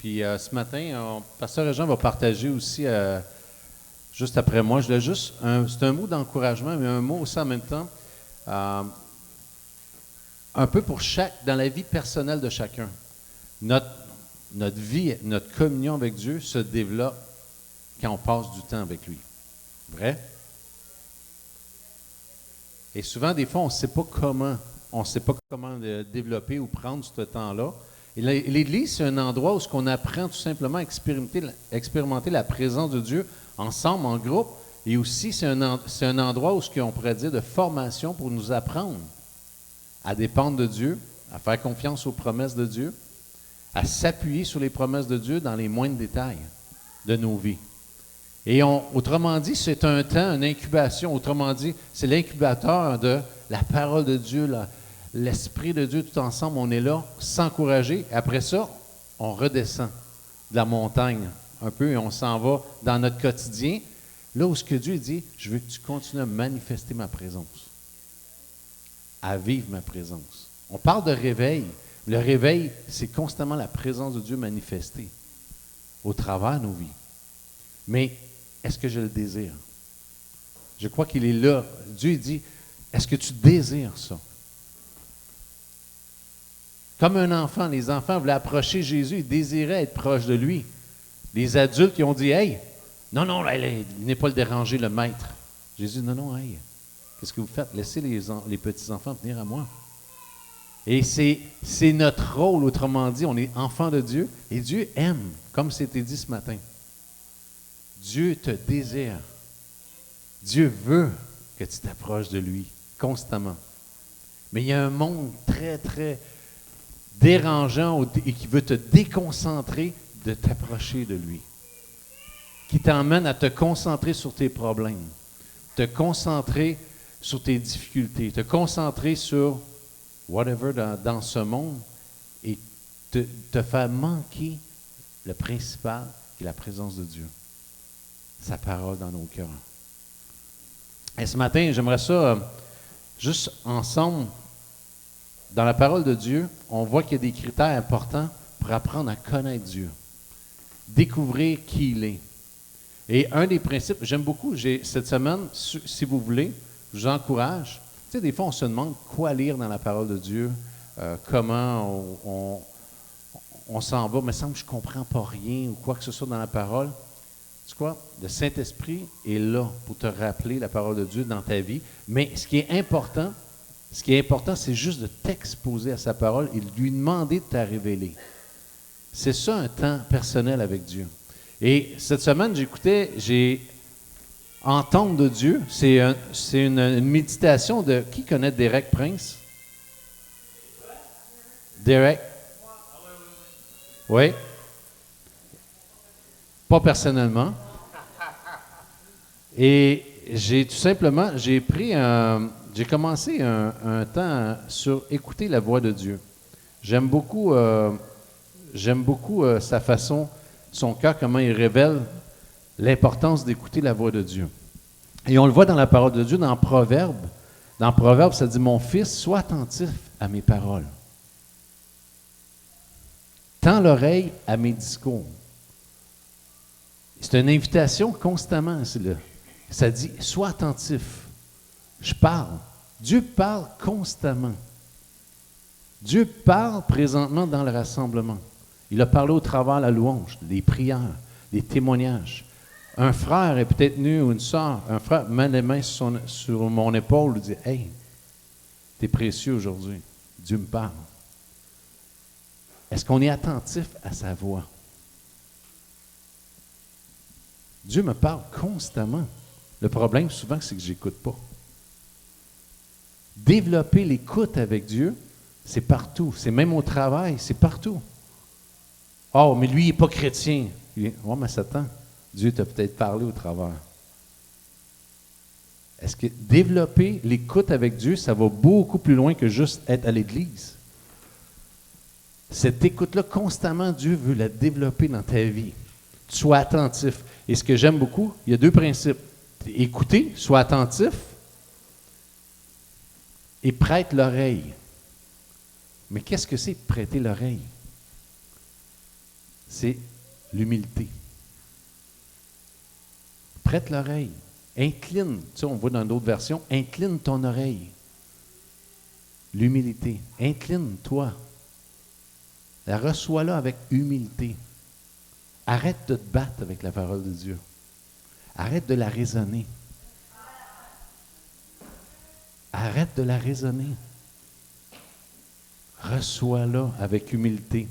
Puis ce matin, Pasteur Jean va partager aussi, juste après moi, c'est un mot d'encouragement, mais un mot aussi en même temps, euh, un peu dans la vie personnelle de chacun. Notre, notre vie, notre communion avec Dieu se développe quand on passe du temps avec lui. Vrai? Et souvent, des fois, on ne sait pas comment le développer ou prendre ce temps-là. Et l'Église, c'est un endroit où on apprend tout simplement à expérimenter la présence de Dieu ensemble, en groupe. Et aussi, c'est un endroit où on pourrait dire de formation pour nous apprendre à dépendre de Dieu, à faire confiance aux promesses de Dieu, à s'appuyer sur les promesses de Dieu dans les moindres détails de nos vies. Et autrement dit, c'est un temps, une incubation. Autrement dit, c'est l'incubateur de la parole de Dieu, l'Esprit de Dieu, tout ensemble. On est là, s'encourager. Après ça, on redescend de la montagne un peu et on s'en va dans notre quotidien. Là où ce que Dieu dit, je veux que tu continues à manifester ma présence, à vivre ma présence. On parle de réveil. Le réveil, c'est constamment la présence de Dieu manifestée au travers de nos vies. Mais est-ce que je le désire? Je crois qu'il est là. Dieu dit, est-ce que tu désires ça? Comme un enfant, les enfants voulaient approcher Jésus, ils désiraient être proches de lui. Les adultes qui ont dit, hey, non, venez pas le déranger, le maître. Jésus dit, non, hey, qu'est-ce que vous faites? Laissez les petits-enfants venir à moi. Et c'est notre rôle, autrement dit, on est enfant de Dieu, et Dieu aime, comme c'était dit ce matin. Dieu te désire. Dieu veut que tu t'approches de lui constamment. Mais il y a un monde très, très dérangeant et qui veut te déconcentrer de t'approcher de lui. Qui t'emmène à te concentrer sur tes problèmes, te concentrer sur tes difficultés, te concentrer sur whatever dans ce monde et te faire manquer le principal qui est la présence de Dieu. Sa parole dans nos cœurs. Et ce matin, j'aimerais ça, juste ensemble, dans la parole de Dieu, on voit qu'il y a des critères importants pour apprendre à connaître Dieu. Découvrir qui il est. Et un des principes, j'aime beaucoup, cette semaine, si vous voulez, je vous encourage. Tu sais, des fois, on se demande quoi lire dans la parole de Dieu, comment on s'en va, mais il semble que je ne comprends pas rien ou quoi que ce soit dans la parole. Tu sais quoi? Le Saint-Esprit est là pour te rappeler la parole de Dieu dans ta vie. Mais ce qui est important, c'est juste de t'exposer à sa parole et de lui demander de te la révéler. C'est ça un temps personnel avec Dieu. Et cette semaine, j'ai Entendre de Dieu. C'est une méditation de... Qui connaît Derek Prince? Derek? Oui? Pas personnellement. Et j'ai commencé un temps sur écouter la voix de Dieu. J'aime beaucoup sa façon, son cœur, comment il révèle l'importance d'écouter la voix de Dieu. Et on le voit dans la parole de Dieu, dans Proverbe. Dans Proverbe, ça dit, « Mon fils, sois attentif à mes paroles. Tends l'oreille à mes discours. » C'est une invitation constamment, c'est là. Ça dit, sois attentif. Je parle. Dieu parle constamment. Dieu parle présentement dans le rassemblement. Il a parlé au travers de la louange, des prières, des témoignages. Un frère est peut-être venu ou une sœur, un frère met les mains sur mon épaule et dit, « Hey, t'es précieux aujourd'hui. Dieu me parle. » Est-ce qu'on est attentif à sa voix? Dieu me parle constamment. Le problème, souvent, c'est que je n'écoute pas. Développer l'écoute avec Dieu, c'est partout. C'est même au travail, c'est partout. Oh, mais lui, il n'est pas chrétien. Oui, mais Satan, Dieu t'a peut-être parlé au travers. Est-ce que développer l'écoute avec Dieu, ça va beaucoup plus loin que juste être à l'église? Cette écoute-là, constamment, Dieu veut la développer dans ta vie. Sois attentif. Et ce que j'aime beaucoup, il y a deux principes. Écouter, sois attentif et prête l'oreille. Mais qu'est-ce que c'est prêter l'oreille? c'est l'humilité. Prête l'oreille. Incline. Tu sais, on voit dans d'autres versions, incline ton oreille. L'humilité. Incline-toi. Reçois-la avec humilité. Arrête de te battre avec la parole de Dieu. Arrête de la raisonner. Arrête de la raisonner. Reçois-la avec humilité.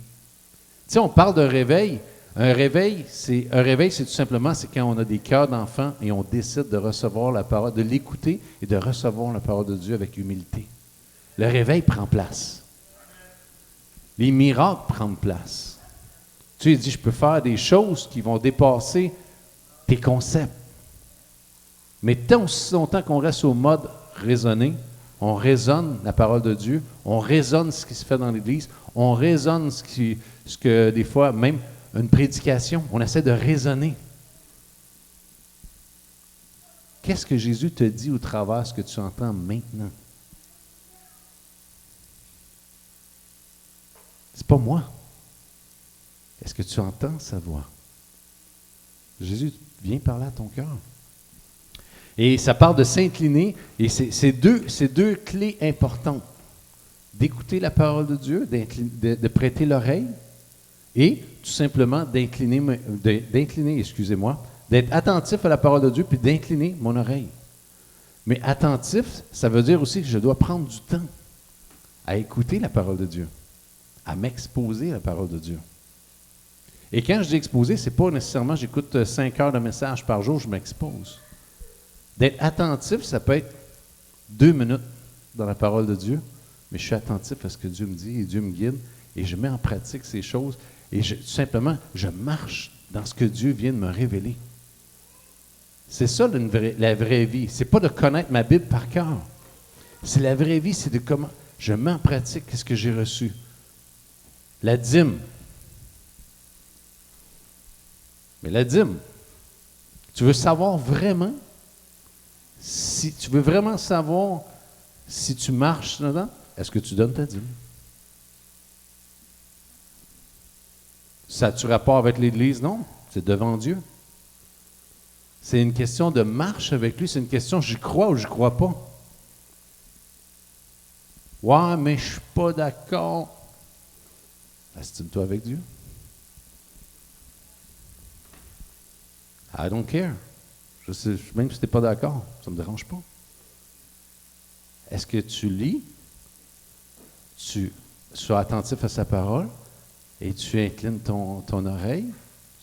Tu sais, on parle d'un réveil. Un réveil, c'est tout simplement, c'est quand on a des cœurs d'enfants et on décide de recevoir la parole, de l'écouter et de recevoir la parole de Dieu avec humilité. Le réveil prend place. Les miracles prennent place. Tu dis, je peux faire des choses qui vont dépasser tes concepts. Mais tant aussi longtemps qu'on reste au mode raisonné, on raisonne la parole de Dieu, on raisonne ce qui se fait dans l'Église, on raisonne ce que des fois, même une prédication, on essaie de raisonner. Qu'est-ce que Jésus te dit au travers de ce que tu entends maintenant? C'est pas moi. Est-ce que tu entends sa voix? Jésus vient parler à ton cœur. Et ça parle de s'incliner, et c'est deux clés importantes. D'écouter la parole de Dieu, de prêter l'oreille, et tout simplement d'être attentif à la parole de Dieu, puis d'incliner mon oreille. Mais attentif, ça veut dire aussi que je dois prendre du temps à écouter la parole de Dieu, à m'exposer à la parole de Dieu. Et quand je dis exposer, ce n'est pas nécessairement j'écoute 5 heures de message par jour, je m'expose. D'être attentif, ça peut être 2 minutes dans la parole de Dieu, mais je suis attentif à ce que Dieu me dit et Dieu me guide et je mets en pratique ces choses et tout simplement, je marche dans ce que Dieu vient de me révéler. C'est ça la vraie vie. Ce n'est pas de connaître ma Bible par cœur. C'est la vraie vie, c'est de comment je mets en pratique ce que j'ai reçu. La dîme. Mais la dîme, tu veux savoir vraiment, si tu veux vraiment savoir si tu marches dedans, est-ce que tu donnes ta dîme? Ça a-tu rapport avec l'Église? Non, c'est devant Dieu. C'est une question de marche avec lui, c'est une question j'y crois ou je ne crois pas. Ouais, mais je ne suis pas d'accord. Estime-toi avec Dieu. I don't care. Même si tu n'es pas d'accord, ça ne me dérange pas. Est-ce que tu lis, tu sois attentif à sa parole et tu inclines ton oreille,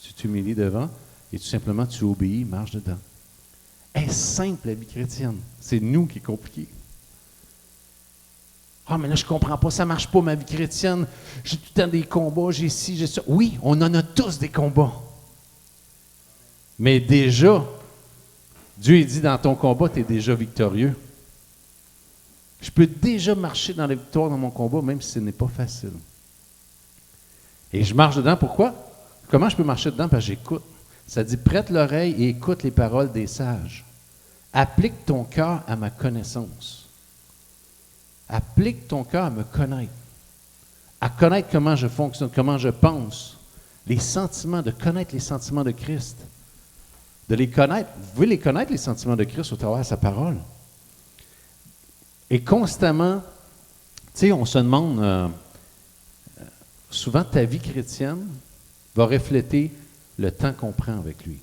tu t'humilies devant et tout simplement tu obéis, marches dedans. Est-ce simple la vie chrétienne? C'est nous qui est compliqué. Ah, mais là, je ne comprends pas, ça ne marche pas ma vie chrétienne. J'ai tout le temps des combats, j'ai ci, j'ai ça. Oui, on en a tous des combats. Mais déjà, Dieu dit dans ton combat, tu es déjà victorieux. Je peux déjà marcher dans la victoire dans mon combat, même si ce n'est pas facile. Et je marche dedans, pourquoi? Comment je peux marcher dedans? Parce que j'écoute. Ça dit, prête l'oreille et écoute les paroles des sages. Applique ton cœur à ma connaissance. Applique ton cœur à me connaître. À connaître comment je fonctionne, comment je pense. Les sentiments, de connaître les sentiments de Christ. De les connaître. Vous pouvez les connaître, les sentiments de Christ, au travers de sa parole. Et constamment, tu sais, on se demande, souvent ta vie chrétienne va refléter le temps qu'on prend avec lui.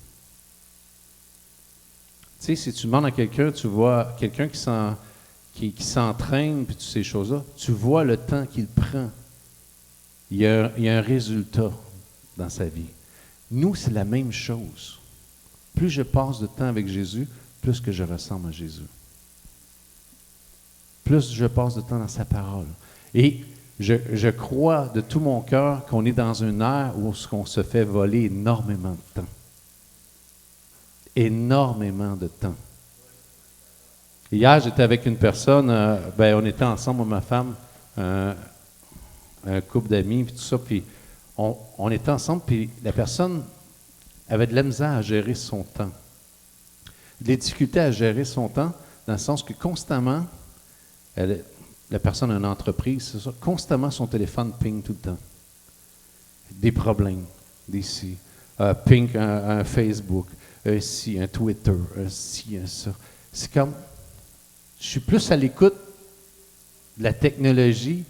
Tu sais, si tu demandes à quelqu'un, tu vois quelqu'un qui s'entraîne, puis toutes ces choses-là, tu vois le temps qu'il prend. Il y a un résultat dans sa vie. Nous, c'est la même chose. Plus je passe de temps avec Jésus, plus que je ressemble à Jésus. Plus je passe de temps dans sa parole. Et je crois de tout mon cœur qu'on est dans une ère où on se fait voler énormément de temps. Énormément de temps. Hier, j'étais avec une personne, on était ensemble, moi, ma femme, un couple d'amis, puis tout ça, puis on était ensemble, puis la personne avait de la misère à gérer son temps. Des difficultés à gérer son temps, dans le sens que constamment, la personne a une entreprise, c'est ça, constamment son téléphone ping tout le temps. Des problèmes. d'ici. Pink, un Facebook, un ci, un Twitter, un ci, un ça. C'est comme, je suis plus à l'écoute de la technologie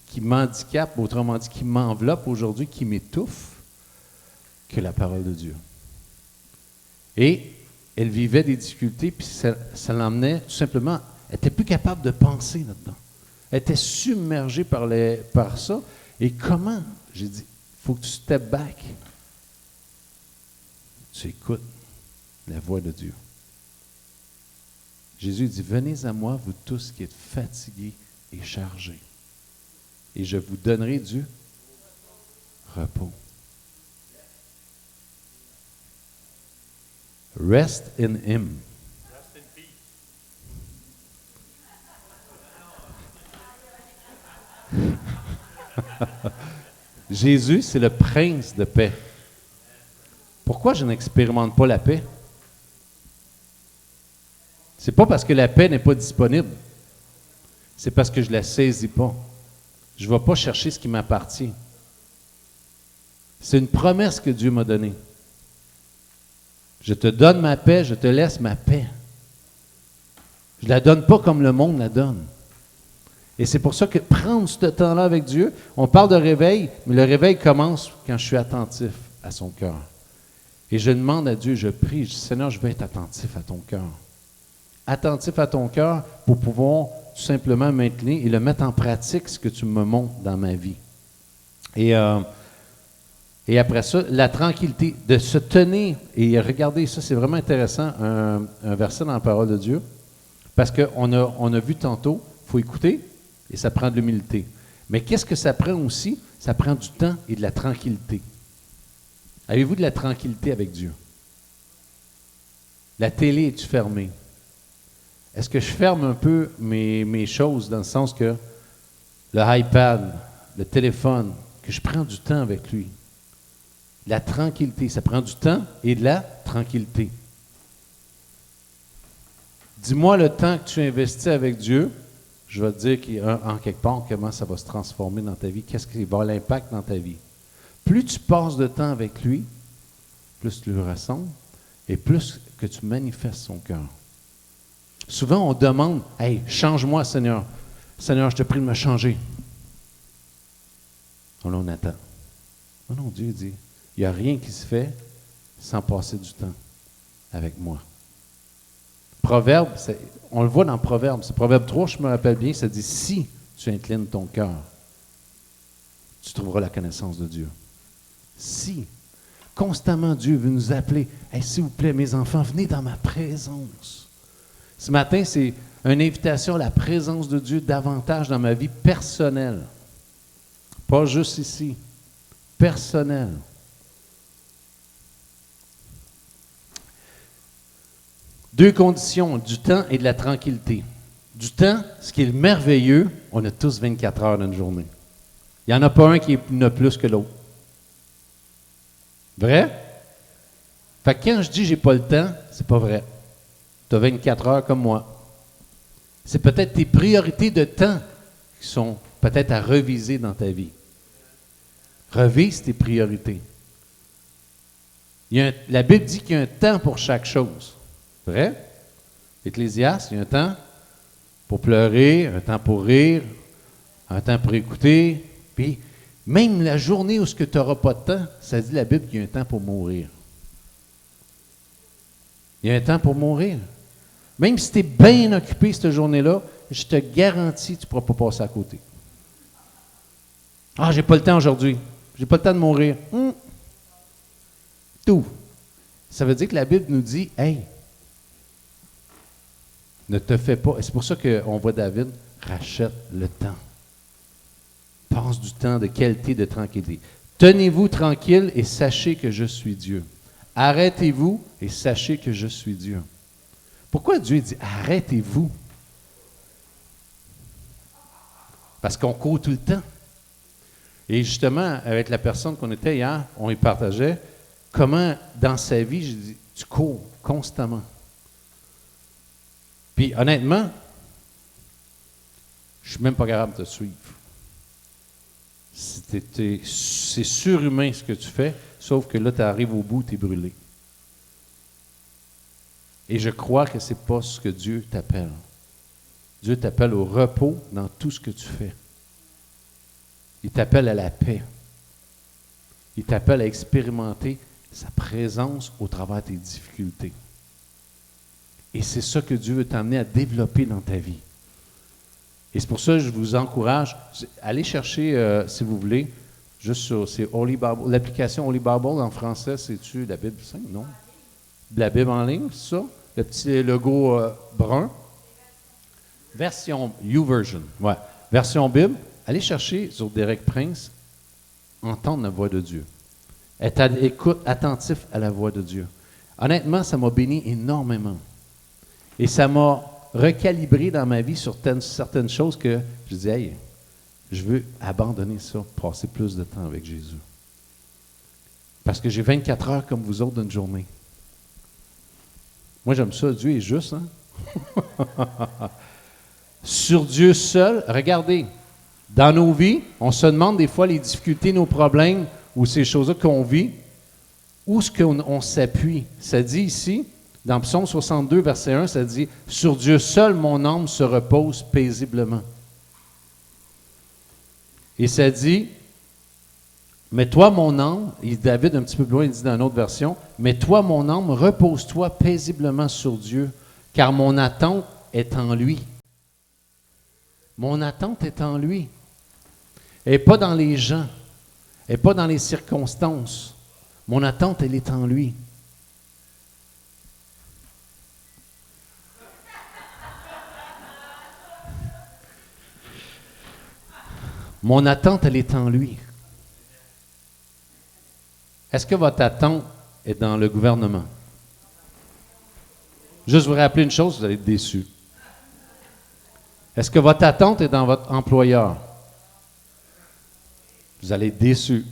qui m'handicape, autrement dit, qui m'enveloppe aujourd'hui, qui m'étouffe, que la parole de Dieu. Et elle vivait des difficultés, puis ça l'emmenait tout simplement, elle n'était plus capable de penser là-dedans. Elle était submergée par ça. Et comment? J'ai dit, il faut que tu step back. Tu écoutes la voix de Dieu. Jésus dit, venez à moi, vous tous qui êtes fatigués et chargés, et je vous donnerai du repos. Rest in Him. Jésus, c'est le prince de paix. Pourquoi je n'expérimente pas la paix? C'est pas parce que la paix n'est pas disponible. C'est parce que je ne la saisis pas. Je ne vais pas chercher ce qui m'appartient. C'est une promesse que Dieu m'a donnée. Je te donne ma paix, je te laisse ma paix. Je ne la donne pas comme le monde la donne. Et c'est pour ça que prendre ce temps-là avec Dieu, on parle de réveil, mais le réveil commence quand je suis attentif à son cœur. Et je demande à Dieu, je prie, je dis, Seigneur, je veux être attentif à ton cœur. Attentif à ton cœur pour pouvoir tout simplement maintenir et le mettre en pratique, ce que tu me montres dans ma vie. Et après ça, la tranquillité, de se tenir, et regardez, ça c'est vraiment intéressant, un verset dans la parole de Dieu, parce qu'on a vu tantôt, il faut écouter, et ça prend de l'humilité. Mais qu'est-ce que ça prend aussi? Ça prend du temps et de la tranquillité. Avez-vous de la tranquillité avec Dieu? La télé est-tu fermée? Est-ce que je ferme un peu mes choses dans le sens que le iPad, le téléphone, que je prends du temps avec lui? La tranquillité, ça prend du temps et de la tranquillité. Dis-moi le temps que tu investis avec Dieu, je vais te dire en quelque part comment ça va se transformer dans ta vie, qu'est-ce qui va avoir l'impact dans ta vie. Plus tu passes de temps avec lui, plus tu le ressembles et plus que tu manifestes son cœur. Souvent, on demande, « Hey, change-moi, Seigneur. Seigneur, je te prie de me changer. » On attend. Non, Dieu dit, il n'y a rien qui se fait sans passer du temps avec moi. Proverbe, on le voit dans Proverbe. C'est Proverbe 3, je me rappelle bien, ça dit, « Si tu inclines ton cœur, tu trouveras la connaissance de Dieu. » Si. Constamment, Dieu veut nous appeler. Hey, s'il vous plaît, mes enfants, venez dans ma présence. Ce matin, c'est une invitation à la présence de Dieu davantage dans ma vie personnelle. Pas juste ici. Personnelle. Deux conditions, du temps et de la tranquillité. Du temps, ce qui est merveilleux, on a tous 24 heures dans une journée. Il n'y en a pas un qui en a plus que l'autre. Vrai? Fait que quand je dis j'ai pas le temps, c'est pas vrai. Tu as 24 heures comme moi. C'est peut-être tes priorités de temps qui sont peut-être à reviser dans ta vie. Revise tes priorités. La Bible dit qu'il y a un temps pour chaque chose. Vrai? Ecclésiaste, il y a un temps pour pleurer, un temps pour rire, un temps pour écouter. Puis, même la journée où tu n'auras pas de temps, ça dit la Bible qu'il y a un temps pour mourir. Il y a un temps pour mourir. Même si tu es bien occupé cette journée-là, je te garantis que tu ne pourras pas passer à côté. Ah, j'ai pas le temps aujourd'hui. J'ai pas le temps de mourir. Tout. Ça veut dire que la Bible nous dit, hey, ne te fais pas. Et c'est pour ça qu'on voit David, rachète le temps. Passe du temps de qualité, de tranquillité. Tenez-vous tranquille et sachez que je suis Dieu. Arrêtez-vous et sachez que je suis Dieu. Pourquoi Dieu dit arrêtez-vous? Parce qu'on court tout le temps. Et justement, avec la personne qu'on était hier, on y partageait comment, dans sa vie, je dis, tu cours constamment. Puis honnêtement, je ne suis même pas capable de te suivre. C'est surhumain ce que tu fais. sauf que là, tu arrives au bout, tu es brûlé. Et je crois que ce n'est pas ce que Dieu t'appelle. Dieu t'appelle au repos dans tout ce que tu fais. Il t'appelle à la paix. Il t'appelle à expérimenter sa présence au travers de tes difficultés. Et c'est ça que Dieu veut t'amener à développer dans ta vie. Et c'est pour ça que je vous encourage, allez chercher, si vous voulez, juste sur c'est Holy Bible, l'application Holy Bible en français, c'est-tu la Bible 5? Non. La Bible en ligne, c'est ça? Le petit logo brun. Version YouVersion, ouais. Version Bible. Allez chercher sur Derek Prince, entendre la voix de Dieu. Être à l'écoute, attentif à la voix de Dieu. Honnêtement, ça m'a béni énormément. Et ça m'a recalibré dans ma vie sur certaines choses que je dis, hey, je veux abandonner ça, passer plus de temps avec Jésus. Parce que j'ai 24 heures comme vous autres d'une journée. Moi, j'aime ça. Dieu est juste, hein? Sur Dieu seul, regardez, dans nos vies, on se demande des fois les difficultés, nos problèmes ou ces choses-là qu'on vit, où est-ce qu'on s'appuie? Ça dit ici, dans Psaume 62, verset 1, ça dit « Sur Dieu seul, mon âme se repose paisiblement. » Et ça dit « Mais toi, mon âme, et David un petit peu plus loin, il dit dans une autre version, « Mais toi, mon âme, repose-toi paisiblement sur Dieu, car mon attente est en lui. » Mon attente est en lui. Elle n'est pas dans les gens. Elle n'est pas dans les circonstances. Mon attente, elle est en lui. Mon attente, elle est en lui. Est-ce que votre attente est dans le gouvernement? Juste vous rappeler une chose, vous allez être déçus. Est-ce que votre attente est dans votre employeur? Vous allez être déçus.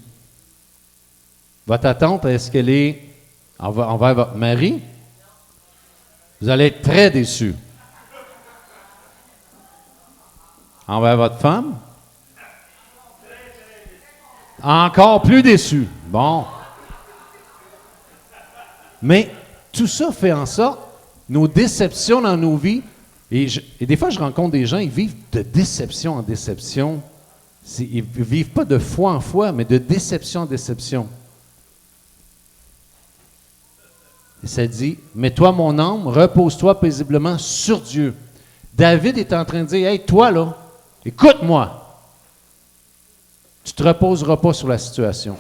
Votre attente, est-ce qu'elle est envers votre mari? Vous allez être très déçus. Envers votre femme? Encore plus déçus. Bon. Mais tout ça fait en sorte, nos déceptions dans nos vies, et des fois je rencontre des gens, ils vivent de déception en déception. Ils ne vivent pas de foi en foi, mais de déception en déception. Et ça dit, « Mais toi, mon âme, repose-toi paisiblement sur Dieu. » David est en train de dire, « Hey, toi là, écoute-moi. Tu ne te reposeras pas sur la situation,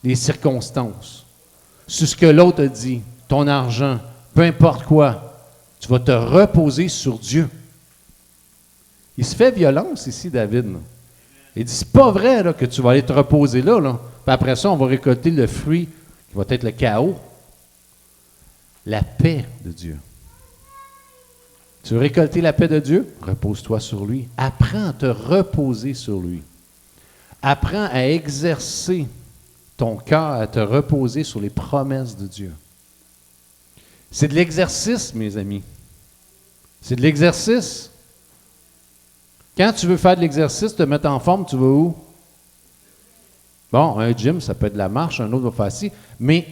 les circonstances, sur ce que l'autre a dit, ton argent, peu importe quoi. Tu vas te reposer sur Dieu. » Il se fait violence ici, David. Là. Il dit, c'est pas vrai là, que tu vas aller te reposer là. Puis après ça, on va récolter le fruit qui va être le chaos. La paix de Dieu. Tu veux récolter la paix de Dieu? Repose-toi sur lui. Apprends à te reposer sur lui. Apprends à exercer ton cœur, à te reposer sur les promesses de Dieu. C'est de l'exercice, mes amis. C'est de l'exercice. Quand tu veux faire de l'exercice, te mettre en forme, tu vas où? Bon, un gym, ça peut être de la marche, un autre va faire ci, mais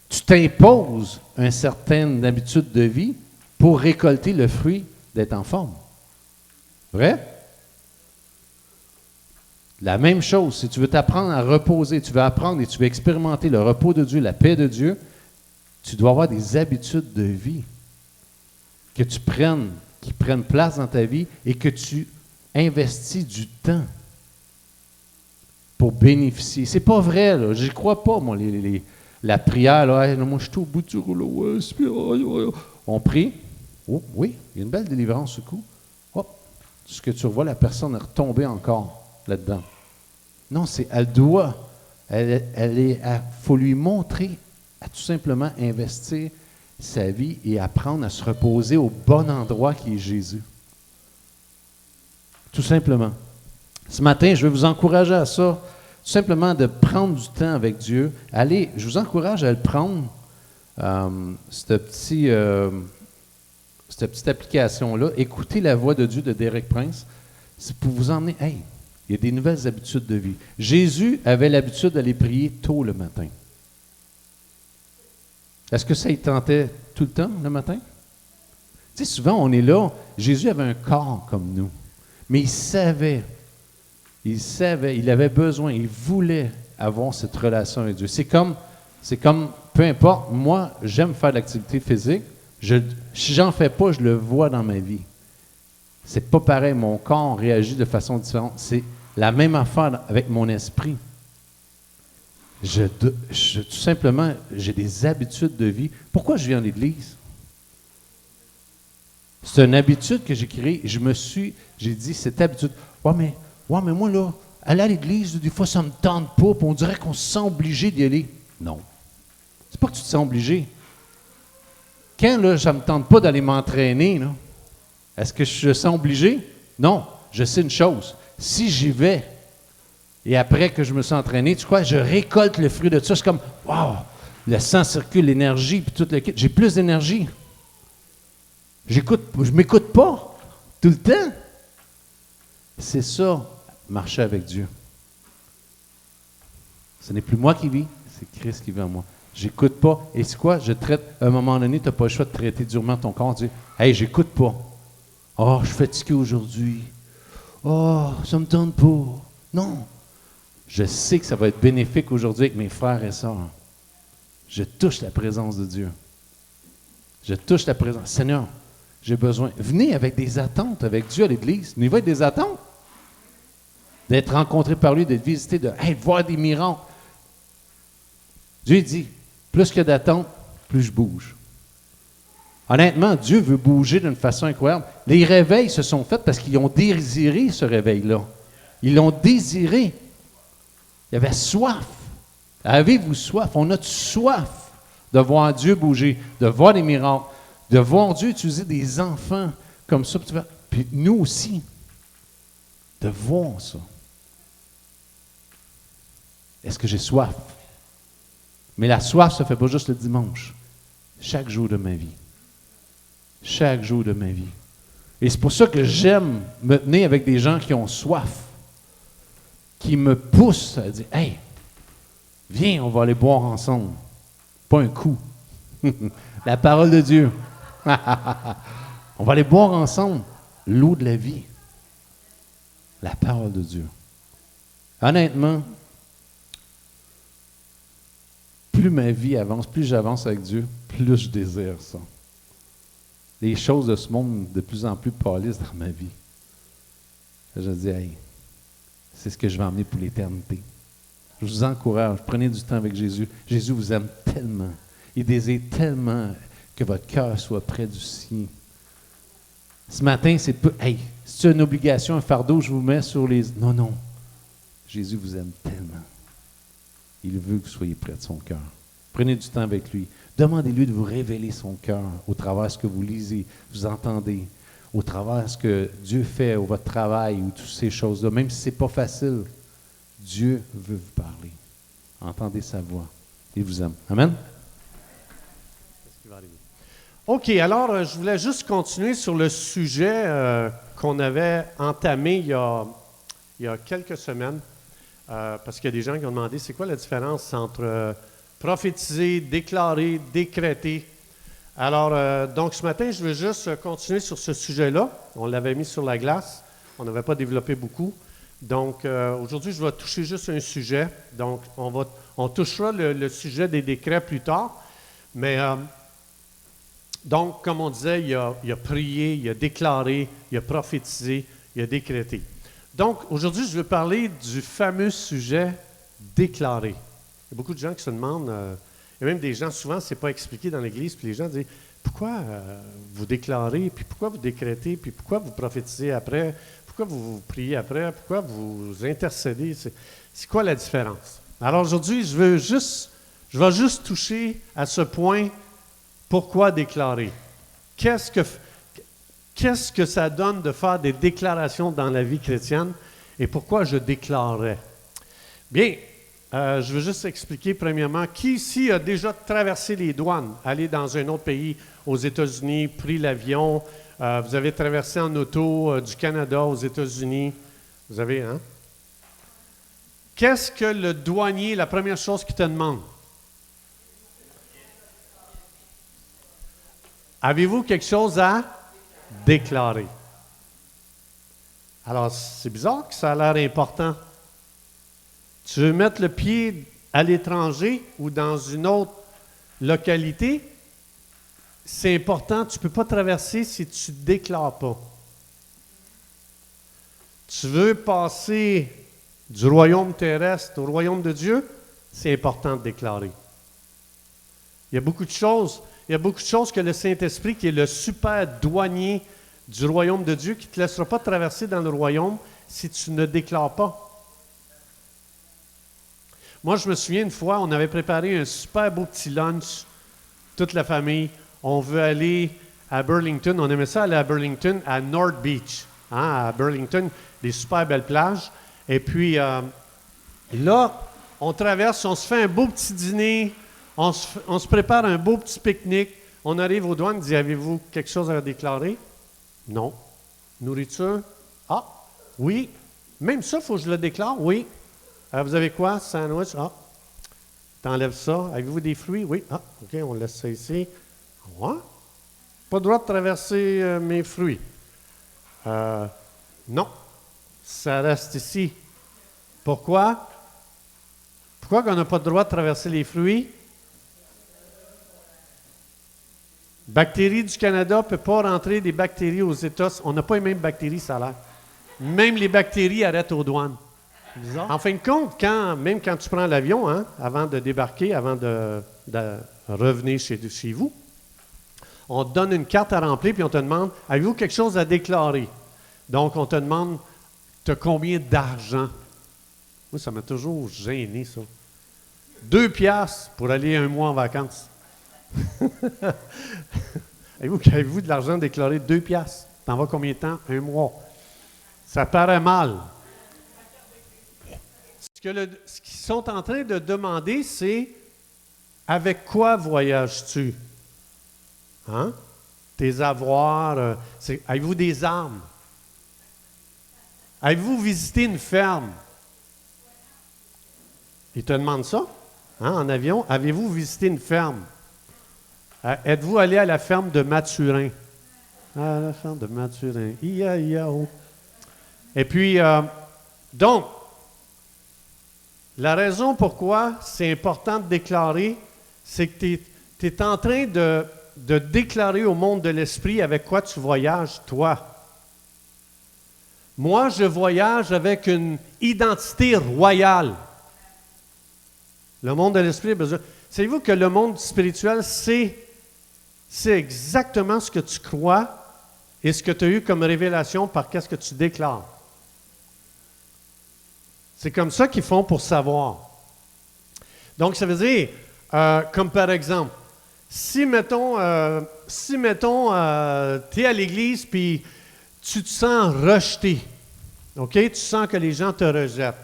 tu t'imposes une certaine habitude de vie pour récolter le fruit d'être en forme. Vrai? La même chose, si tu veux t'apprendre à reposer, tu veux apprendre et tu veux expérimenter le repos de Dieu, la paix de Dieu, tu dois avoir des habitudes de vie que tu prennes, qui prennent place dans ta vie et que tu investis du temps pour bénéficier. C'est pas vrai, là. Je n'y crois pas, moi, la prière, là. Hey, moi, je suis au bout du rouleau. On prie. Oh, oui, il y a une belle délivrance, ce coup. Hop, ce que tu revois, la personne est retombée encore là-dedans. Non, il faut lui montrer à tout simplement investir sa vie et apprendre à se reposer au bon endroit qui est Jésus. Tout simplement. Ce matin, je vais vous encourager à ça, tout simplement de prendre du temps avec Dieu. Allez, je vous encourage à le prendre, cette petite application-là. Écoutez la voix de Dieu de Derek Prince. C'est pour vous emmener, hey, Il y a des nouvelles habitudes de vie. Jésus avait l'habitude d'aller prier tôt le matin. Est-ce que ça y tentait tout le temps le matin? Tu sais, souvent on est là, Jésus avait un corps comme nous, mais il savait, il avait besoin, il voulait avoir cette relation avec Dieu. C'est comme, peu importe, moi, j'aime faire de l'activité physique. Si j'en fais pas, je le vois dans ma vie. C'est pas pareil, mon corps réagit de façon différente. C'est la même affaire avec mon esprit. Tout simplement, j'ai des habitudes de vie. Pourquoi je viens à l'Église? C'est une habitude que j'ai créée. J'ai dit, cette habitude, ouais, mais moi, là, aller à l'Église, des fois, ça ne me tente pas, puis on dirait qu'on se sent obligé d'y aller. Non. C'est pas que tu te sens obligé. Quand, là, ça ne me tente pas d'aller m'entraîner, là, est-ce que je me sens obligé? Non. Je sais une chose. Si j'y vais, et après que je me suis entraîné, tu vois, je récolte le fruit de ça. C'est comme, wow, le sang circule, l'énergie, puis tout le kit. J'ai plus d'énergie. Je ne m'écoute pas tout le temps. C'est ça, marcher avec Dieu. Ce n'est plus moi qui vis, c'est Christ qui vit en moi. J'écoute pas. Et c'est quoi? À un moment donné, tu n'as pas le choix de traiter durement ton corps. Tu dis, hey, j'écoute pas. Oh, je suis fatigué aujourd'hui. Oh, ça me tente pas. Non. Je sais que ça va être bénéfique aujourd'hui avec mes frères et sœurs. Je touche la présence de Dieu. Je touche la présence. Seigneur, j'ai besoin. Venez avec des attentes avec Dieu à l'Église. Venez avec des attentes. D'être rencontré par lui, d'être visité, de voir des miracles. Dieu dit, plus que d'attentes, plus je bouge. Honnêtement, Dieu veut bouger d'une façon incroyable. Les réveils se sont faits parce qu'ils ont désiré ce réveil-là. Ils l'ont désiré. Il y avait soif. Avez-vous soif? On a soif de voir Dieu bouger, de voir des miracles, de voir Dieu utiliser des enfants comme ça. Puis nous aussi, de voir ça. Est-ce que j'ai soif? Mais la soif, ça ne fait pas juste le dimanche. Chaque jour de ma vie. Chaque jour de ma vie. Et c'est pour ça que j'aime me tenir avec des gens qui ont soif, qui me poussent à dire, hey, viens, on va aller boire ensemble. Pas un coup. La parole de Dieu. On va aller boire ensemble l'eau de la vie. La parole de Dieu. Honnêtement, plus ma vie avance, plus j'avance avec Dieu, plus je désire ça. Les choses de ce monde de plus en plus pâlissent dans ma vie. Je dis, hey, c'est ce que je vais emmener pour l'éternité. Je vous encourage, prenez du temps avec Jésus. Jésus vous aime tellement. Il désire tellement que votre cœur soit près du sien. Ce matin, c'est une obligation, un fardeau, je vous mets sur les... Non. Jésus vous aime tellement. Il veut que vous soyez près de son cœur. Prenez du temps avec lui. Demandez-lui de vous révéler son cœur au travers de ce que vous lisez, vous entendez, au travers de ce que Dieu fait, ou votre travail, ou toutes ces choses-là. Même si ce n'est pas facile, Dieu veut vous parler. Entendez sa voix. Il vous aime. Amen? OK, alors je voulais juste continuer sur le sujet qu'on avait entamé il y a quelques semaines, parce qu'il y a des gens qui ont demandé c'est quoi la différence entre prophétiser, déclarer, décréter. Alors, donc ce matin, je veux juste continuer sur ce sujet-là. On l'avait mis sur la glace, on n'avait pas développé beaucoup. Donc, aujourd'hui, je vais toucher juste un sujet. Donc, on touchera le sujet des décrets plus tard. Mais, donc, comme on disait, il a prié, il a déclaré, il a prophétisé, il a décrété. Donc, aujourd'hui, je veux parler du fameux sujet déclaré. Il y a beaucoup de gens qui se demandent, il y a même des gens, souvent, ce n'est pas expliqué dans l'Église, puis les gens disent, pourquoi vous déclarez, puis pourquoi vous décrétez, puis pourquoi vous prophétisez après, pourquoi vous priez après, pourquoi vous intercédez, c'est quoi la différence? Alors aujourd'hui, je vais juste toucher à ce point, pourquoi déclarer? Qu'est-ce que ça donne de faire des déclarations dans la vie chrétienne et pourquoi je déclarais? Bien, je veux juste expliquer premièrement, qui ici a déjà traversé les douanes, allé dans un autre pays, aux États-Unis, pris l'avion, vous avez traversé en auto du Canada aux États-Unis, vous avez, hein? qu'est-ce que le douanier, la première chose qu'il te demande? Avez-vous quelque chose à déclarer? Alors, c'est bizarre que ça a l'air important. Tu veux mettre le pied à l'étranger ou dans une autre localité, c'est important, tu ne peux pas traverser si tu ne déclares pas. Tu veux passer du royaume terrestre au royaume de Dieu, c'est important de déclarer. Il y a beaucoup de choses que le Saint-Esprit, qui est le super douanier du royaume de Dieu, qui ne te laissera pas traverser dans le royaume si tu ne déclares pas. Moi, je me souviens une fois, on avait préparé un super beau petit lunch, toute la famille. On veut aller à Burlington. On aimait ça aller à Burlington, à North Beach. À Burlington, des super belles plages. Et puis, là, on traverse, on se fait un beau petit dîner, on se prépare un beau petit pique-nique. On arrive aux douanes, on dit, avez-vous quelque chose à déclarer? Non. Nourriture? Ah, oui. Même ça, il faut que je le déclare? Oui. Vous avez quoi? Sandwich? Ah. T'enlèves ça. Avez-vous des fruits? Oui. Ah, OK, on laisse ça ici. Ouais. Pas le droit de traverser mes fruits. Non. Ça reste ici. Pourquoi? Pourquoi qu'on n'a pas le droit de traverser les fruits? Bactéries du Canada ne peuvent pas rentrer des bactéries aux États. On n'a pas les mêmes bactéries, ça a l'air. Même les bactéries arrêtent aux douanes. Bizarre. En fin de compte, même quand tu prends l'avion, avant de débarquer, avant de revenir chez vous, on te donne une carte à remplir, puis on te demande, avez-vous quelque chose à déclarer? Donc, on te demande, tu as combien d'argent? Moi, ça m'a toujours gêné, ça. 2 piastres pour aller 1 mois en vacances. Avez-vous de l'argent déclaré 2 piastres? T'en vas combien de temps? 1 mois. Ça paraît mal. Ce qu'ils sont en train de demander, c'est avec quoi voyages-tu? Hein? Tes avoirs, avez-vous des armes? Avez-vous visité une ferme? Ils te demandent ça, en avion. Avez-vous visité une ferme? Êtes-vous allé à la ferme de Mathurin? À la ferme de Mathurin. Ia-ia-o. Et puis, donc, la raison pourquoi c'est important de déclarer, c'est que tu es en train de déclarer au monde de l'esprit avec quoi tu voyages, toi. Moi, je voyage avec une identité royale. Le monde de l'esprit a besoin. Savez-vous que le monde spirituel, c'est exactement ce que tu crois et ce que tu as eu comme révélation par qu'est-ce que tu déclares. C'est comme ça qu'ils font pour savoir. Donc, ça veut dire, comme par exemple, si mettons, tu es à l'église puis tu te sens rejeté, OK? Tu sens que les gens te rejettent.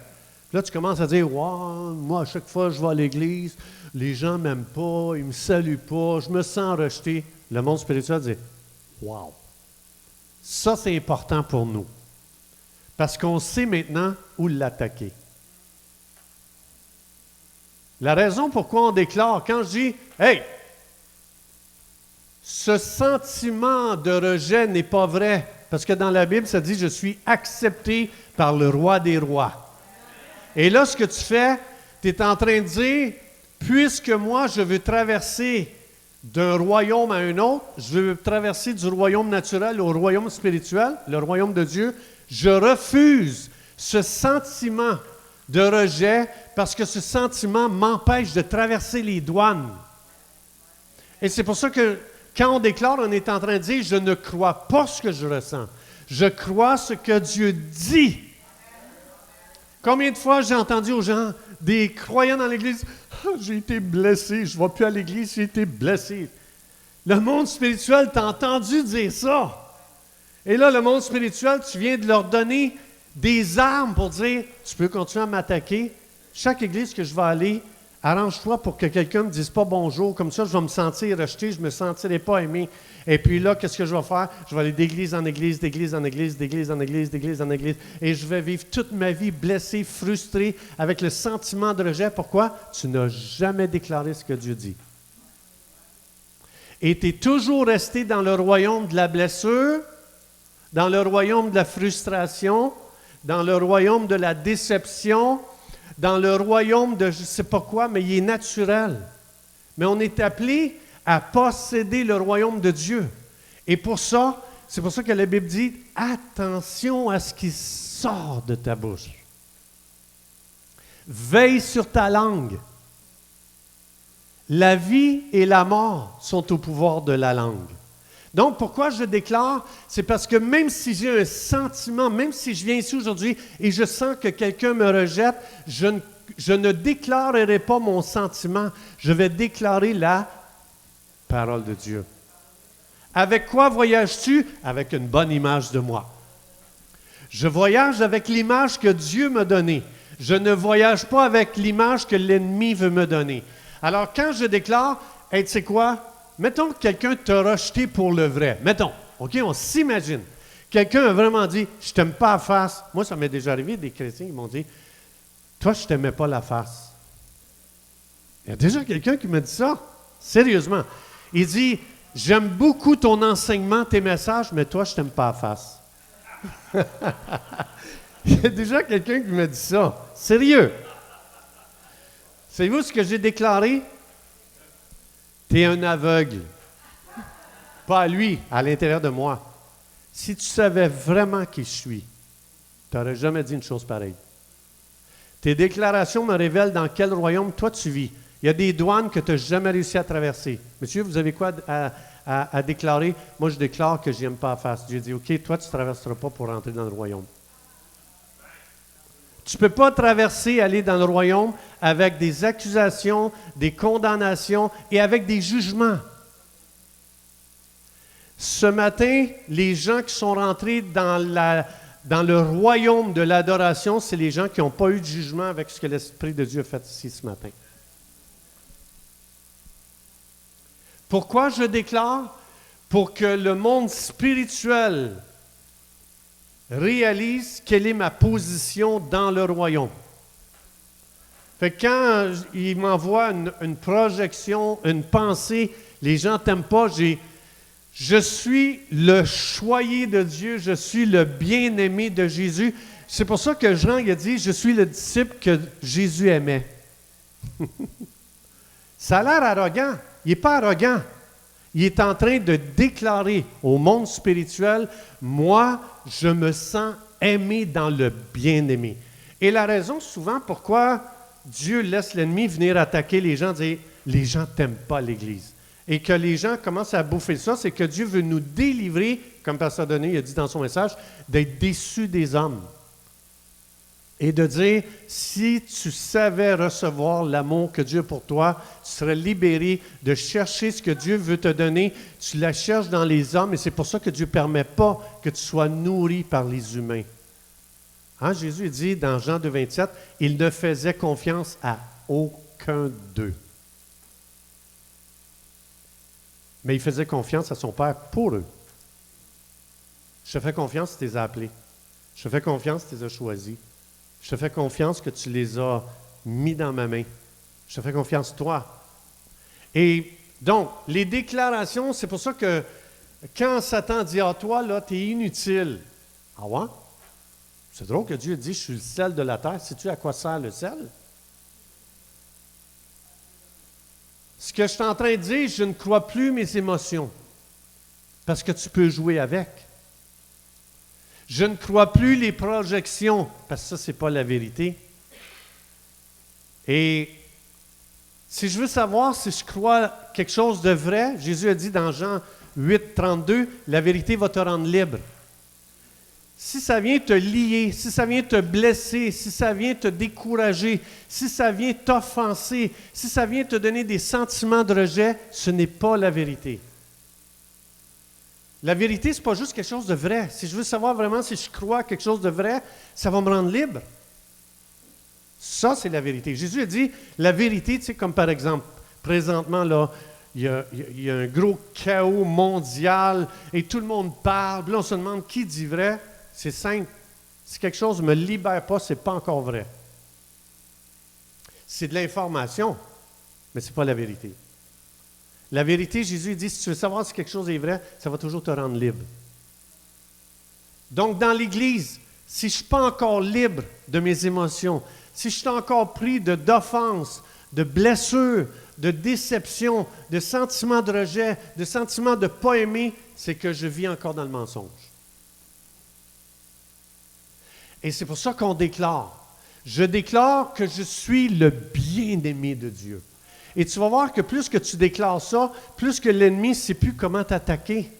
Là, tu commences à dire, wow, moi, à chaque fois que je vais à l'église, les gens ne m'aiment pas, ils ne me saluent pas, je me sens rejeté. Le monde spirituel dit, wow, ça, c'est important pour nous. Parce qu'on sait maintenant où l'attaquer. La raison pourquoi on déclare, quand je dis, hey, ce sentiment de rejet n'est pas vrai, parce que dans la Bible, ça dit, je suis accepté par le roi des rois. Et là, ce que tu fais, tu es en train de dire, puisque moi, je veux traverser d'un royaume à un autre, je veux traverser du royaume naturel au royaume spirituel, le royaume de Dieu, je refuse ce sentiment de rejet parce que ce sentiment m'empêche de traverser les douanes. Et c'est pour ça que quand on déclare, on est en train de dire, je ne crois pas ce que je ressens. Je crois ce que Dieu dit. Combien de fois j'ai entendu aux gens, des croyants dans l'Église, « J'ai été blessé, je ne vais plus à l'Église, j'ai été blessé. » Le monde spirituel t'a entendu dire ça. Et là, le monde spirituel, tu viens de leur donner des armes pour dire, tu peux continuer à m'attaquer. Chaque église que je vais aller, Arrange-toi pour que quelqu'un ne me dise pas bonjour, comme ça je vais me sentir rejeté, je ne me sentirai pas aimé. Et puis là, qu'est-ce que je vais faire? Je vais aller d'église en église, d'église en église, d'église en église, d'église en église, et je vais vivre toute ma vie blessé, frustré, avec le sentiment de rejet. Pourquoi? Tu n'as jamais déclaré ce que Dieu dit. Et tu es toujours resté dans le royaume de la blessure, dans le royaume de la frustration, dans le royaume de la déception, dans le royaume de je ne sais pas quoi, mais il est naturel. Mais on est appelé à posséder le royaume de Dieu. Et pour ça, c'est pour ça que la Bible dit, attention à ce qui sort de ta bouche. Veille sur ta langue. La vie et la mort sont au pouvoir de la langue. Donc, pourquoi je déclare? C'est parce que même si j'ai un sentiment, même si je viens ici aujourd'hui et je sens que quelqu'un me rejette, je ne déclarerai pas mon sentiment, je vais déclarer la parole de Dieu. Avec quoi voyages-tu? Avec une bonne image de moi. Je voyage avec l'image que Dieu m'a donnée. Je ne voyage pas avec l'image que l'ennemi veut me donner. Alors, quand je déclare, hey, tu sais quoi? Mettons que quelqu'un t'a rejeté pour le vrai. Mettons, OK, on s'imagine. Quelqu'un a vraiment dit, je ne t'aime pas la face. Moi, ça m'est déjà arrivé, des chrétiens qui m'ont dit, toi, je ne t'aimais pas la face. Il y a déjà quelqu'un qui m'a dit ça, sérieusement. Il dit, j'aime beaucoup ton enseignement, tes messages, mais toi, je ne t'aime pas la face. Il y a déjà quelqu'un qui m'a dit ça. Sérieux. Savez-vous ce que j'ai déclaré? Tu es un aveugle. Pas à lui, à l'intérieur de moi. Si tu savais vraiment qui je suis, tu n'aurais jamais dit une chose pareille. Tes déclarations me révèlent dans quel royaume toi tu vis. Il y a des douanes que tu n'as jamais réussi à traverser. Monsieur, vous avez quoi à déclarer? Moi, je déclare que je n'aime pas la face. Dieu dit, OK, toi, tu ne traverseras pas pour rentrer dans le royaume. Tu ne peux pas traverser, aller dans le royaume avec des accusations, des condamnations et avec des jugements. Ce matin, les gens qui sont rentrés dans le royaume de l'adoration, c'est les gens qui n'ont pas eu de jugement avec ce que l'Esprit de Dieu a fait ici ce matin. Pourquoi je déclare? Pour que le monde spirituel réalise quelle est ma position dans le royaume. Fait que quand il m'envoie une projection, une pensée, les gens ne t'aiment pas, je suis le choyé de Dieu, je suis le bien-aimé de Jésus. C'est pour ça que Jean il a dit, je suis le disciple que Jésus aimait. Ça a l'air arrogant. Il n'est pas arrogant. Il est en train de déclarer au monde spirituel, moi, je me sens aimé dans le bien-aimé. Et la raison souvent pourquoi Dieu laisse l'ennemi venir attaquer les gens, dire, les gens ne t'aiment pas l'Église. Et que les gens commencent à bouffer ça, c'est que Dieu veut nous délivrer, comme Pasteur Denis a dit dans son message, d'être déçus des hommes. Et de dire, si tu savais recevoir l'amour que Dieu a pour toi, tu serais libéré de chercher ce que Dieu veut te donner. Tu la cherches dans les hommes et c'est pour ça que Dieu ne permet pas que tu sois nourri par les humains. Hein, Jésus dit dans Jean 2, 27, il ne faisait confiance à aucun d'eux. Mais il faisait confiance à son Père pour eux. Je te fais confiance, tu les as appelés. Je te fais confiance, tu les as choisis. Je te fais confiance que tu les as mis dans ma main. Je te fais confiance, toi. Et donc, les déclarations, c'est pour ça que quand Satan dit à toi, là, tu es inutile. Ah ouais? C'est drôle que Dieu dit, je suis le sel de la terre. Sais-tu à quoi sert le sel? Ce que je suis en train de dire, je ne crois plus mes émotions. Parce que tu peux jouer avec. Je ne crois plus les projections, parce que ça, ce n'est pas la vérité. Et si je veux savoir si je crois quelque chose de vrai, Jésus a dit dans Jean 8, 32, la vérité va te rendre libre. Si ça vient te lier, si ça vient te blesser, si ça vient te décourager, si ça vient t'offenser, si ça vient te donner des sentiments de rejet, ce n'est pas la vérité. La vérité, ce n'est pas juste quelque chose de vrai. Si je veux savoir vraiment si je crois à quelque chose de vrai, ça va me rendre libre. Ça, c'est la vérité. Jésus a dit, la vérité, tu sais, comme par exemple, présentement, là, il y a un gros chaos mondial et tout le monde parle. Puis là, on se demande qui dit vrai. C'est simple. Si quelque chose ne me libère pas, ce n'est pas encore vrai. C'est de l'information, mais ce n'est pas la vérité. La vérité, Jésus dit, si tu veux savoir si quelque chose est vrai, ça va toujours te rendre libre. Donc, dans l'Église, si je ne suis pas encore libre de mes émotions, si je suis encore pris d'offenses, de blessures, de déception, de sentiments de rejet, de sentiments de ne pas aimer, c'est que je vis encore dans le mensonge. Et c'est pour ça qu'on déclare. Je déclare que je suis le bien-aimé de Dieu. Et tu vas voir que plus que tu déclares ça, plus que l'ennemi ne sait plus comment t'attaquer.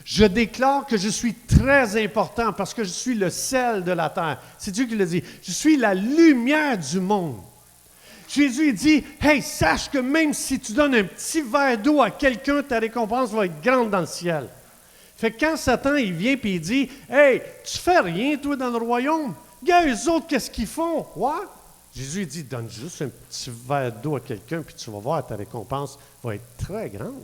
Je déclare que je suis très important parce que je suis le sel de la terre. C'est Dieu qui le dit. Je suis la lumière du monde. Jésus dit, « Hey, sache que même si tu donnes un petit verre d'eau à quelqu'un, ta récompense va être grande dans le ciel. » Fait que quand Satan il vient et il dit, « Hey, tu fais rien, toi, dans le royaume. Gars, eux autres, qu'est-ce qu'ils font? » Ouais. Jésus dit, « Donne juste un petit verre d'eau à quelqu'un, puis tu vas voir, ta récompense va être très grande. »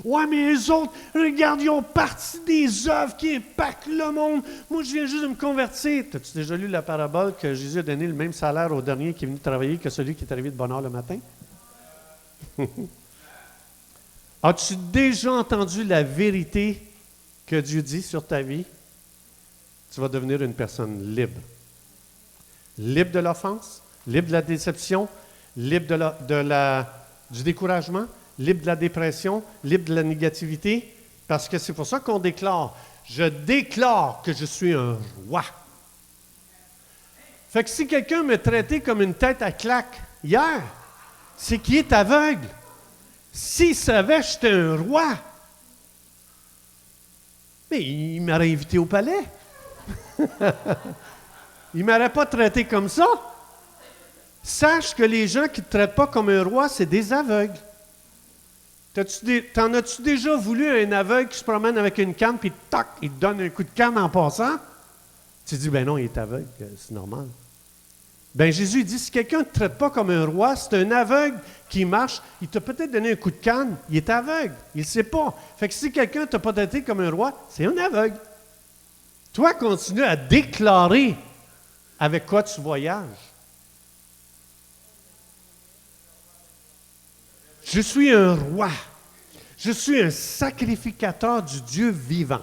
Ouais, mais eux autres, regarde, ils ont parti des œuvres qui impactent le monde. Moi, je viens juste de me convertir. As-tu déjà lu la parabole que Jésus a donné le même salaire au dernier qui est venu travailler que celui qui est arrivé de bonne heure le matin? As-tu déjà entendu la vérité que Dieu dit sur ta vie? Tu vas devenir une personne libre. Libre de l'offense, libre de la déception, libre du découragement, libre de la dépression, libre de la négativité, parce que c'est pour ça qu'on déclare. Je déclare que je suis un roi. Fait que si quelqu'un me traitait comme une tête à claque hier, c'est qu'il est aveugle. S'il savait que j'étais un roi, mais il m'aurait invité au palais. Il ne m'aurait pas traité comme ça. Sache que les gens qui ne te traitent pas comme un roi, c'est des aveugles. T'en as-tu déjà voulu un aveugle qui se promène avec une canne, puis tac, il te donne un coup de canne en passant? Tu te dis, ben non, il est aveugle, c'est normal. Ben Jésus dit, si quelqu'un ne te traite pas comme un roi, c'est un aveugle qui marche, il t'a peut-être donné un coup de canne, il est aveugle, il ne sait pas. Fait que si quelqu'un ne t'a pas traité comme un roi, c'est un aveugle. Toi, continue à déclarer avec quoi tu voyages. Je suis un roi. Je suis un sacrificateur du Dieu vivant.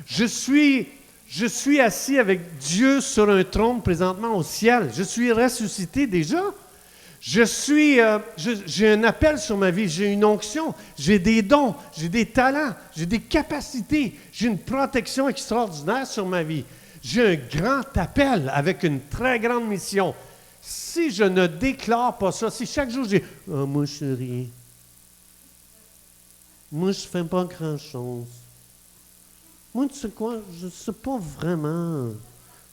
Je suis assis avec Dieu sur un trône présentement au ciel. Je suis ressuscité déjà. J'ai un appel sur ma vie, j'ai une onction, j'ai des dons, j'ai des talents, j'ai des capacités, j'ai une protection extraordinaire sur ma vie. J'ai un grand appel avec une très grande mission. Si je ne déclare pas ça, si chaque jour je dis « Ah, moi, je sais rien. Moi, je ne fais pas grand-chose. Moi, tu sais quoi, je ne sais pas vraiment.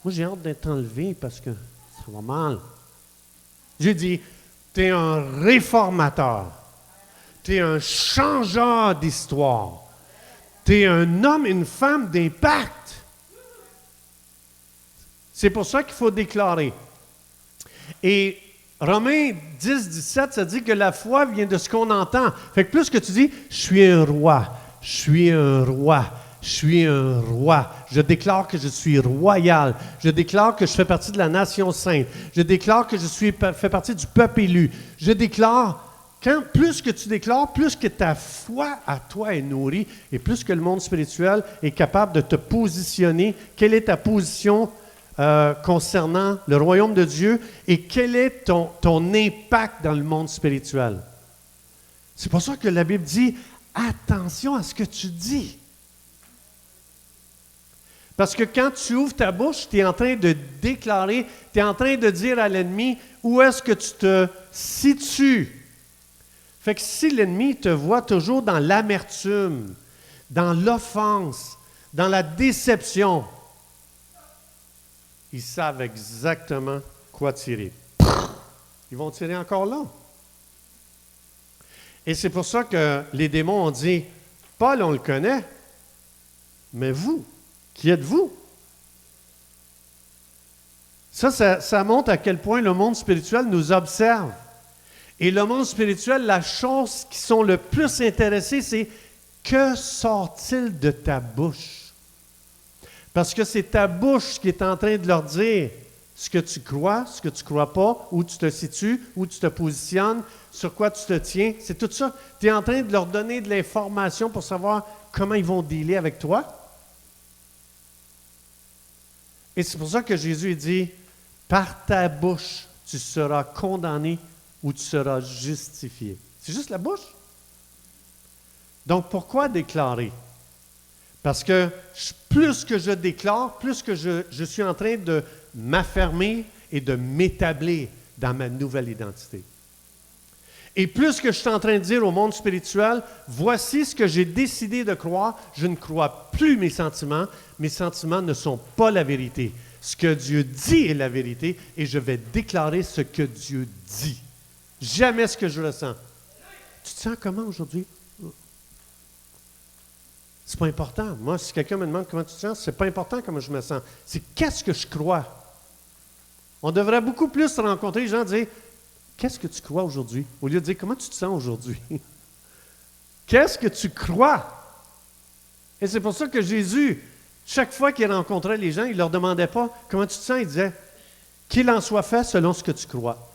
Moi, j'ai hâte d'être enlevé parce que ça va mal. » J'ai dit, tu es un réformateur. Tu es un changeur d'histoire. Tu es un homme et une femme d'impact. C'est pour ça qu'il faut déclarer. Et Romains 10, 17, ça dit que la foi vient de ce qu'on entend. Fait que plus que tu dis, je suis un roi, je suis un roi, je suis un roi. Je déclare que je suis royal. Je déclare que je fais partie de la nation sainte. Je déclare que je fais partie du peuple élu. Je déclare, plus que tu déclares, plus que ta foi à toi est nourrie et plus que le monde spirituel est capable de te positionner. Quelle est ta position concernant le royaume de Dieu et quel est ton impact dans le monde spirituel? C'est pour ça que la Bible dit, attention à ce que tu dis. Parce que quand tu ouvres ta bouche, tu es en train de déclarer, tu es en train de dire à l'ennemi où est-ce que tu te situes. Fait que si l'ennemi te voit toujours dans l'amertume, dans l'offense, dans la déception, ils savent exactement quoi tirer. Ils vont tirer encore là. Et c'est pour ça que les démons ont dit, Paul, on le connaît, mais vous, qui êtes-vous? Ça montre à quel point le monde spirituel nous observe. Et le monde spirituel, la chose qui sont le plus intéressés, c'est que sort-il de ta bouche? Parce que c'est ta bouche qui est en train de leur dire ce que tu crois pas, où tu te situes, où tu te positionnes, sur quoi tu te tiens. C'est tout ça. Tu es en train de leur donner de l'information pour savoir comment ils vont dealer avec toi. Et c'est pour ça que Jésus dit, par ta bouche, tu seras condamné ou tu seras justifié. C'est juste la bouche. Donc, pourquoi déclarer? Parce que plus que je déclare, plus que je suis en train de m'affirmer et de m'établir dans ma nouvelle identité. Et plus que je suis en train de dire au monde spirituel, voici ce que j'ai décidé de croire, je ne crois plus mes sentiments ne sont pas la vérité. Ce que Dieu dit est la vérité et je vais déclarer ce que Dieu dit. Jamais ce que je ressens. Tu te sens comment aujourd'hui? C'est pas important. Moi, si quelqu'un me demande comment tu te sens, c'est pas important comment je me sens. C'est qu'est-ce que je crois. On devrait beaucoup plus rencontrer les gens et dire qu'est-ce que tu crois aujourd'hui? Au lieu de dire comment tu te sens aujourd'hui. Qu'est-ce que tu crois? Et c'est pour ça que Jésus, chaque fois qu'il rencontrait les gens, il ne leur demandait pas comment tu te sens, il disait qu'il en soit fait selon ce que tu crois.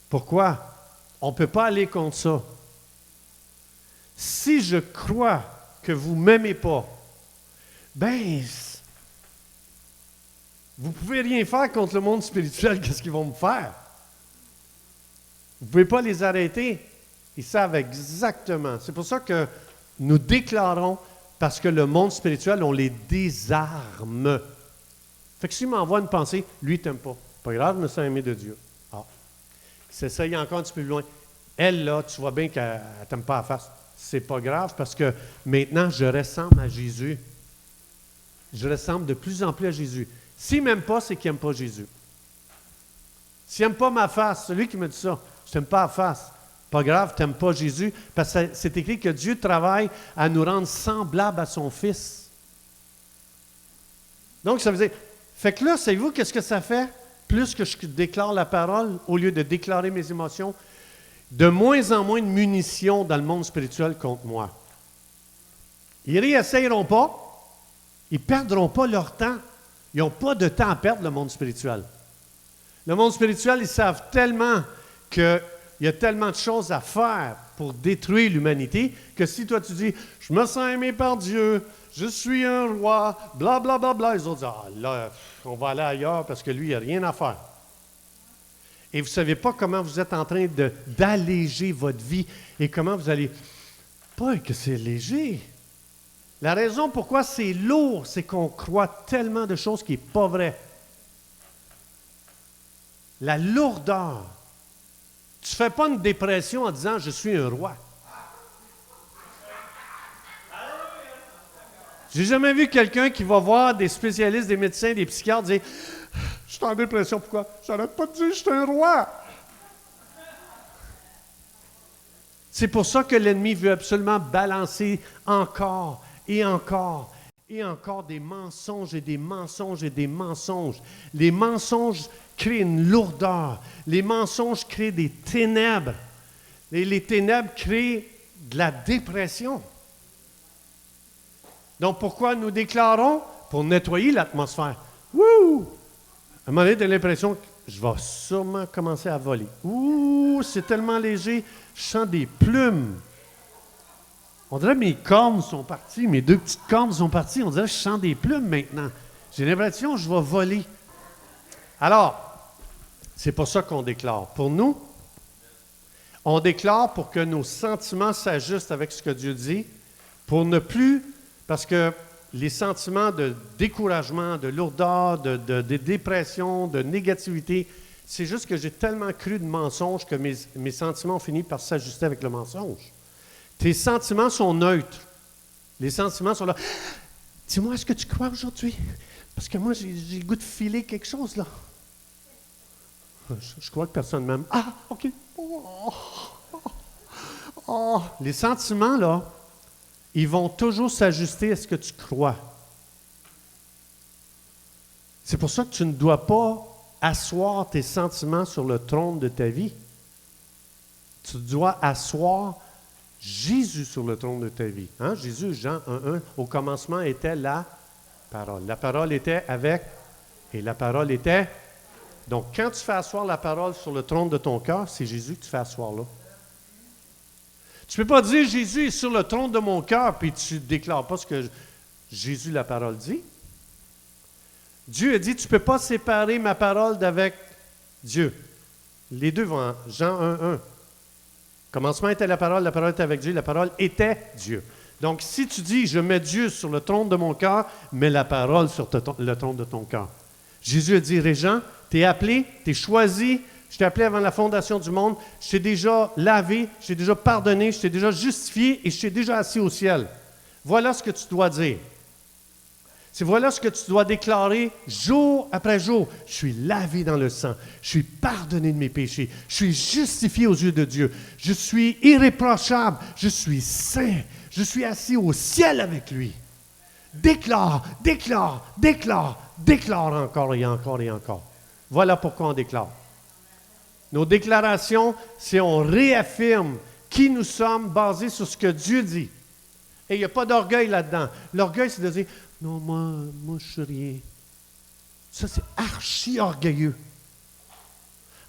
Pourquoi? On ne peut pas aller contre ça. Si je crois que vous ne m'aimez pas, ben, vous ne pouvez rien faire contre le monde spirituel, qu'est-ce qu'ils vont me faire? Vous ne pouvez pas les arrêter. Ils savent exactement. C'est pour ça que nous déclarons, parce que le monde spirituel, on les désarme. Fait que s'il m'envoie une pensée, lui, il ne t'aime pas. Pas grave, je me sens aimé de Dieu. Ah. C'est ça, il y a encore un petit peu plus loin. Elle, là, tu vois bien qu'elle ne t'aime pas à la face. C'est pas grave parce que maintenant, je ressemble à Jésus. Je ressemble de plus en plus à Jésus. S'il ne m'aime pas, c'est qu'il n'aime pas Jésus. S'il n'aime pas ma face, celui qui me dit ça, je ne t'aime pas la face. Pas grave, tu n'aimes pas Jésus, parce que c'est écrit que Dieu travaille à nous rendre semblables à son Fils. Donc, ça veut dire, fait que là, savez-vous qu'est-ce que ça fait? Plus que je déclare la parole, au lieu de déclarer mes émotions, de moins en moins de munitions dans le monde spirituel contre moi. Ils ne réessayeront pas, ils ne perdront pas leur temps. Ils n'ont pas de temps à perdre, le monde spirituel. Le monde spirituel, ils savent tellement qu'il y a tellement de choses à faire pour détruire l'humanité que si toi tu dis « Je me sens aimé par Dieu, je suis un roi, blablabla, bla, bla, bla, les autres disent « Ah là, on va aller ailleurs parce que lui, il n'y a rien à faire. » Et vous ne savez pas comment vous êtes en train d'alléger votre vie et comment vous allez... Pas que c'est léger. La raison pourquoi c'est lourd, c'est qu'on croit tellement de choses qui n'est pas vrai. La lourdeur. Tu ne fais pas une dépression en disant « Je suis un roi ». J'ai jamais vu quelqu'un qui va voir des spécialistes, des médecins, des psychiatres dire « Je suis en dépression, pourquoi? J'arrête pas de dire « Je suis un roi ». C'est pour ça que l'ennemi veut absolument balancer encore et encore et encore des mensonges et des mensonges et des mensonges. Les mensonges créent une lourdeur. Les mensonges créent des ténèbres. Et les ténèbres créent de la dépression. Donc, pourquoi nous déclarons? Pour nettoyer l'atmosphère. Wouh! À un moment donné, tu as l'impression que je vais sûrement commencer à voler. Ouh, c'est tellement léger, je sens des plumes. On dirait que mes cornes sont parties, mes deux petites cornes sont parties. On dirait que je sens des plumes maintenant. J'ai l'impression que je vais voler. Alors, c'est pour ça qu'on déclare. Pour nous, on déclare pour que nos sentiments s'ajustent avec ce que Dieu dit, pour ne plus, parce que les sentiments de découragement, de lourdeur, de dépression, de négativité, c'est juste que j'ai tellement cru de mensonges que mes sentiments ont fini par s'ajuster avec le mensonge. Tes sentiments sont neutres. Les sentiments sont là. Dis-moi, est-ce que tu crois aujourd'hui? Parce que moi, j'ai le goût de filer quelque chose, là. Je crois que personne m'aime. Ah, OK. Oh. Les sentiments, là, ils vont toujours s'ajuster à ce que tu crois. C'est pour ça que tu ne dois pas asseoir tes sentiments sur le trône de ta vie. Tu dois asseoir Jésus sur le trône de ta vie. Hein? Jésus, Jean 1,1, au commencement était la parole. La parole était avec, et la parole était. Donc, quand tu fais asseoir la parole sur le trône de ton cœur, c'est Jésus que tu fais asseoir là. Tu ne peux pas dire Jésus est sur le trône de mon cœur, puis tu ne déclares pas ce que Jésus, la parole, dit. Dieu a dit, tu ne peux pas séparer ma parole d'avec Dieu. Les deux vont en Jean 1,1. Commencement était la parole était avec Dieu, la parole était Dieu. Donc, si tu dis, je mets Dieu sur le trône de mon cœur, mets la parole sur le trône de ton cœur. Jésus a dit, Régent, tu es appelé, tu es choisi, je t'ai appelé avant la fondation du monde, je t'ai déjà lavé, je t'ai déjà pardonné, je t'ai déjà justifié et je t'ai déjà assis au ciel. Voilà ce que tu dois dire. C'est voilà ce que tu dois déclarer jour après jour. Je suis lavé dans le sang. Je suis pardonné de mes péchés. Je suis justifié aux yeux de Dieu. Je suis irréprochable. Je suis saint. Je suis assis au ciel avec lui. Déclare, déclare, déclare, déclare encore et encore et encore. Voilà pourquoi on déclare. Nos déclarations, c'est on réaffirme qui nous sommes basés sur ce que Dieu dit. Et il n'y a pas d'orgueil là-dedans. L'orgueil, c'est de dire, non, moi, je suis rien. Ça, c'est archi orgueilleux.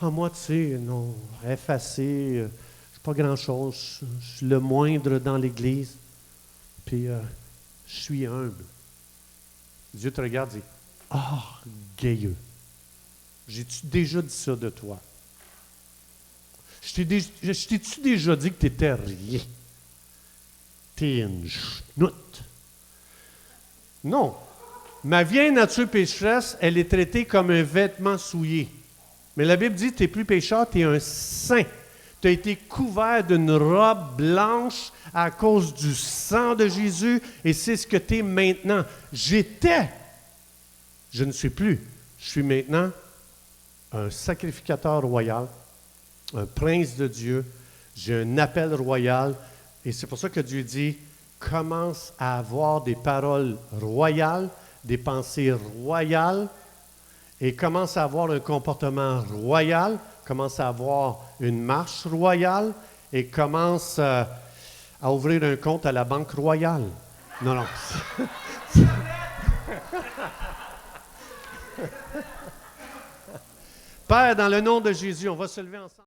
Ah, moi, tu sais, non, effacé, je ne suis pas grand-chose. Je suis le moindre dans l'Église. Puis, je suis humble. Dieu te regarde et dit, orgueilleux. J'ai-tu déjà dit ça de toi? Je t'ai-tu déjà dit que tu n'étais rien? T'es une chenoute. Non. Ma vieille nature pécheresse, elle est traitée comme un vêtement souillé. Mais la Bible dit, tu n'es plus pécheur, tu es un saint. Tu as été couvert d'une robe blanche à cause du sang de Jésus, et c'est ce que tu es maintenant. J'étais. Je ne suis plus. Je suis maintenant un sacrificateur royal, un prince de Dieu. J'ai un appel royal. Et c'est pour ça que Dieu dit, commence à avoir des paroles royales, des pensées royales, et commence à avoir un comportement royal, commence à avoir une marche royale, et commence à ouvrir un compte à la Banque royale. Non, non. Père, dans le nom de Jésus, on va se lever ensemble.